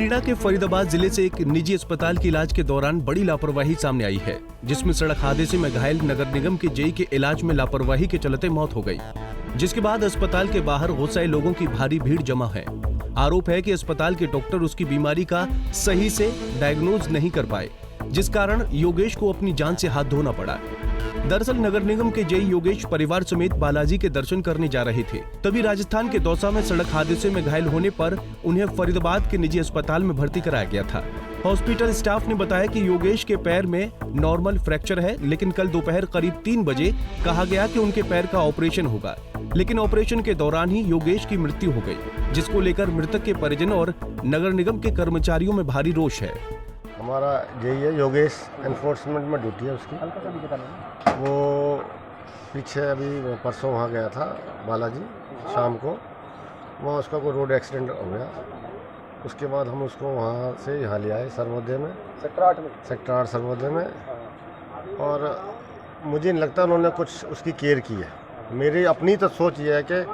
हरियाणा के फरीदाबाद जिले से एक निजी अस्पताल के इलाज के दौरान बड़ी लापरवाही सामने आई है, जिसमें सड़क हादसे में घायल नगर निगम के जेई के इलाज में लापरवाही के चलते मौत हो गई, जिसके बाद अस्पताल के बाहर गुस्साए लोगों की भारी भीड़ जमा है। आरोप है कि अस्पताल के डॉक्टर उसकी बीमारी का सही से डायग्नोज नहीं कर पाए, जिस कारण योगेश को अपनी जान से हाथ धोना पड़ा। दरअसल नगर निगम के जेई योगेश परिवार समेत बालाजी के दर्शन करने जा रहे थे, तभी राजस्थान के दौसा में सड़क हादसे में घायल होने पर उन्हें फरीदाबाद के निजी अस्पताल में भर्ती कराया गया था। हॉस्पिटल स्टाफ ने बताया कि योगेश के पैर में नॉर्मल फ्रैक्चर है, लेकिन कल दोपहर करीब 3 बजे कहा गया कि उनके पैर का ऑपरेशन होगा, लेकिन ऑपरेशन के दौरान ही योगेश की मृत्यु हो गई, जिसको लेकर मृतक के परिजन और नगर निगम के कर्मचारियों में भारी रोष है। हमारा यही है, योगेश एनफोर्समेंट में ड्यूटी है उसकी। वो पीछे अभी परसों वहाँ गया था बालाजी, शाम को वहाँ उसका कोई रोड एक्सीडेंट हो गया। उसके बाद हम उसको वहाँ से यहाँ ले आए सर्वोदय में, सेक्टर 8 सर्वोदय में, और मुझे नहीं लगता उन्होंने कुछ उसकी केयर की है। मेरी अपनी तो सोच ये है कि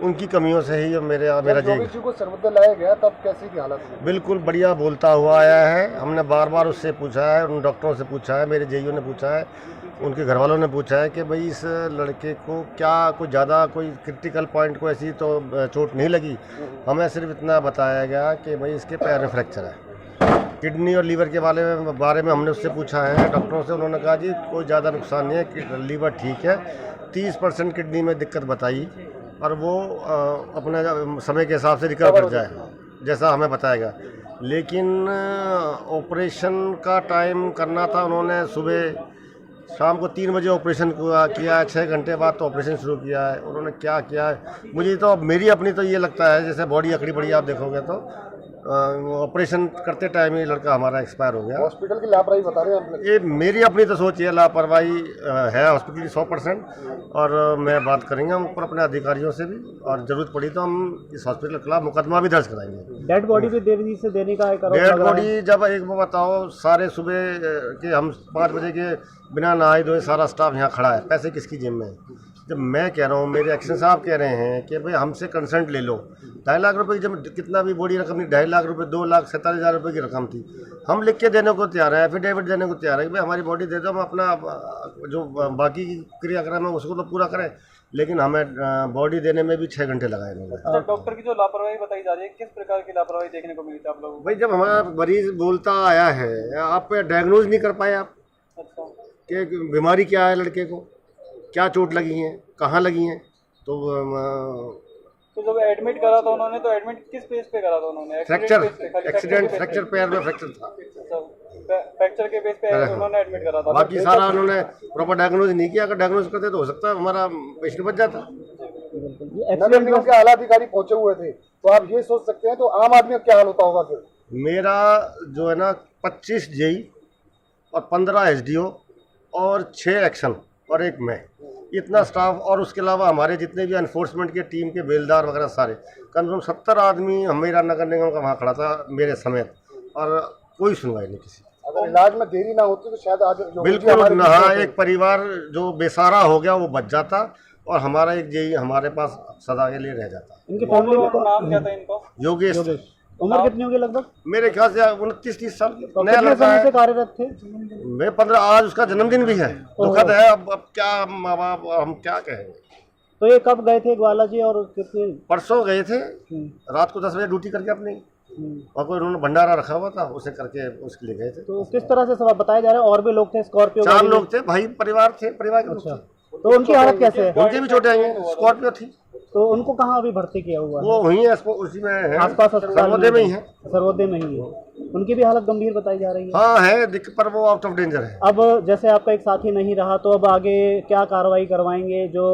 उनकी कमियों से ही मेरा जी को सर्वोदय लाया गया, तब कैसी की हालत थी? बिल्कुल बढ़िया बोलता हुआ आया है। हमने बार बार उससे पूछा है, उन डॉक्टरों से पूछा है, मेरे जेईओ ने पूछा है, उनके घर वालों ने पूछा है कि भाई इस लड़के को क्या कोई ज़्यादा कोई क्रिटिकल पॉइंट को ऐसी तो चोट नहीं लगी। हमें सिर्फ इतना बताया गया कि भाई इसके पैर में फ्रैक्चर है। किडनी और लीवर के बारे में हमने उससे पूछा है डॉक्टरों से, उन्होंने कहा जी कोई ज़्यादा नुकसान नहीं है, लीवर ठीक है, 30% किडनी में दिक्कत बताई, और वो अपने समय के हिसाब से रिकवर कर जाए जैसा हमें बताएगा। लेकिन ऑपरेशन का टाइम करना था, उन्होंने सुबह शाम को 3 बजे ऑपरेशन किया है, 6 घंटे बाद तो ऑपरेशन शुरू किया है। उन्होंने क्या किया है मुझे तो मेरी अपनी तो ये लगता है जैसे बॉडी अकड़ी पड़ी, आप देखोगे तो ऑपरेशन करते टाइम ही लड़का हमारा एक्सपायर हो गया। हॉस्पिटल की लापरवाही बता रहे हैं आप? ये मेरी अपनी तो सोच है, लापरवाही है हॉस्पिटल की 100%, और मैं बात करेंगे हम ऊपर अपने अधिकारियों से भी, और जरूरत पड़ी तो हम इस हॉस्पिटल के खिलाफ मुकदमा भी दर्ज कराएंगे। डेड बॉडी भी देरी से देने का डेड बॉडी जब एक बार बताओ, सारे सुबह के हम 5 बजे के बिना नहाए धोए सारा स्टाफ यहाँ खड़ा है, पैसे किसकी जेब में है? जब मैं कह रहा हूँ, मेरे एक्शन साहब कह रहे हैं कि भाई हमसे कंसल्ट ले लो, 2.5 लाख रुपए की जब कितना भी बड़ी रकम नहीं, 2.5 लाख रुपए, 2,47,000 रुपए की रकम थी, हम लिख के देने को तैयार है, एफिडेविट देने को तैयार है कि भाई हमारी बॉडी दे दो, हम अपना जो बाकी की क्रियाक्रम है उसको तो पूरा करें, लेकिन हमें बॉडी देने में भी 6 घंटे लगाए लोग। डॉक्टर की जो लापरवाही बताई जा रही है, किस प्रकार की लापरवाही देखने को मिली थी आप लोगों को? भाई जब हमारा मरीज बोलता आया है, आप डायग्नोज नहीं कर पाए आप कि बीमारी क्या है, लड़के को क्या चोट लगी है, कहाँ लगी हैं, तो जब एडमिट करा था उन्होंने, तो एडमिट किस बेस पे करा था उन्होंने? फ्रैक्चर पैर में फ्रैक्चर था, फ्रैक्चर के बेस पे उन्होंने एडमिट करा था। बाकी सारा उन्होंने प्रॉपर डायग्नोज नहीं किया। अगर डायग्नोज करते तो हो सकता है हमारा पेशेंट बच जाता। नगर निगम के आला अधिकारी पहुंचे हुए थे, तो आप ये सोच सकते हैं तो आम आदमी का क्या हाल होता होगा फिर? मेरा जो है ना 25 जेई और 15 एसडीओ और 6 एक्शन और 1 मैं, इतना स्टाफ, और उसके अलावा हमारे जितने भी एनफोर्समेंट के टीम के बेलदार वगैरह सारे, कम से कम 70 आदमी मेरा नगर निगम का वहाँ खड़ा था मेरे समेत, और कोई सुनवाई नहीं किसी। अगर इलाज में देरी ना होती तो शायद आज बिल्कुल ना, एक परिवार जो बेसहारा हो गया वो बच जाता, और हमारा एक जेई हमारे पास सदा के लिए रह जाता। इनके फैमिली में नाम क्या था इनको? योगेश। उम्र कितनी होगी लगभग? मेरे ख्याल से 29-30 साल। नया लड़का है, कार्यरत थे। मैं 15, आज उसका जन्मदिन भी है, दुखद है। अब क्या माँ बाप हम क्या कहेंगे। तो ये कब गए थे बालाजी, और कितने? परसों गए थे, रात को 10 बजे ड्यूटी करके अपनी, और कोई उन्होंने भंडारा रखा हुआ था, उसे करके उसके लिए गए थे। तो किस तरह से सब बताया जा रहा है? और भी लोग थे? स्कॉर्पियो 4 लोग थे, भाई परिवार थे, परिवार के। अच्छा, तो उनकी हालत कैसे है? उनकी भी चोटें आई हैं, स्कॉर्पियो थी। तो उनको कहाँ अभी भर्ती किया हुआ है? वो वहीं है, उसी में है, आसपास सर्वोदय में ही है। सर्वोदय में ही है। उनकी भी हालत गंभीर बताई जा रही है। हाँ है, पर वो आउट ऑफ डेंजर है। अब जैसे आपका एक साथी नहीं रहा, तो अब आगे क्या कार्रवाई करवाएंगे? जो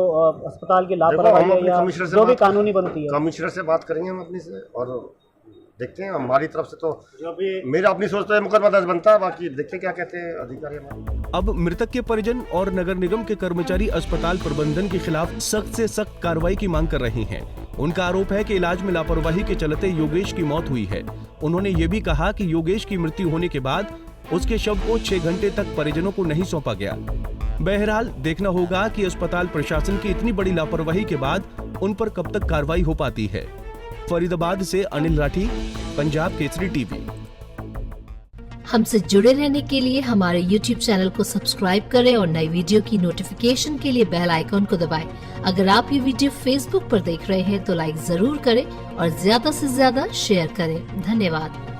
अस्पताल की लापरवाही है या जो भी कानूनी बनती है, कमिश्नर से बात करेंगे हम अपनी से, और देखते हैं हमारी तरफ से तो जो भी मेरा अपनी सोच तो है मुकदमा दर्ज बनता है, बाकी देखते हैं क्या कहते हैं अधिकारी हमारे। अब मृतक के परिजन और नगर निगम के कर्मचारी अस्पताल प्रबंधन के खिलाफ सख्त से सख्त कार्रवाई की मांग कर रहे हैं। उनका आरोप है कि इलाज में लापरवाही के चलते योगेश की मौत हुई है। उन्होंने ये भी कहा कि योगेश की मृत्यु होने के बाद उसके शव को 6 घंटे तक परिजनों को नहीं सौंपा गया। बहरहाल देखना होगा कि अस्पताल प्रशासन की इतनी बड़ी लापरवाही के बाद उन पर कब तक कार्रवाई हो पाती है। फरीदाबाद से अनिल राठी, पंजाब केसरी टीवी। हमसे जुड़े रहने के लिए हमारे YouTube चैनल को सब्सक्राइब करें और नई वीडियो की नोटिफिकेशन के लिए बेल आइकॉन को दबाएं। अगर आप ये वीडियो Facebook पर देख रहे हैं तो लाइक जरूर करें और ज्यादा से ज्यादा शेयर करें। धन्यवाद।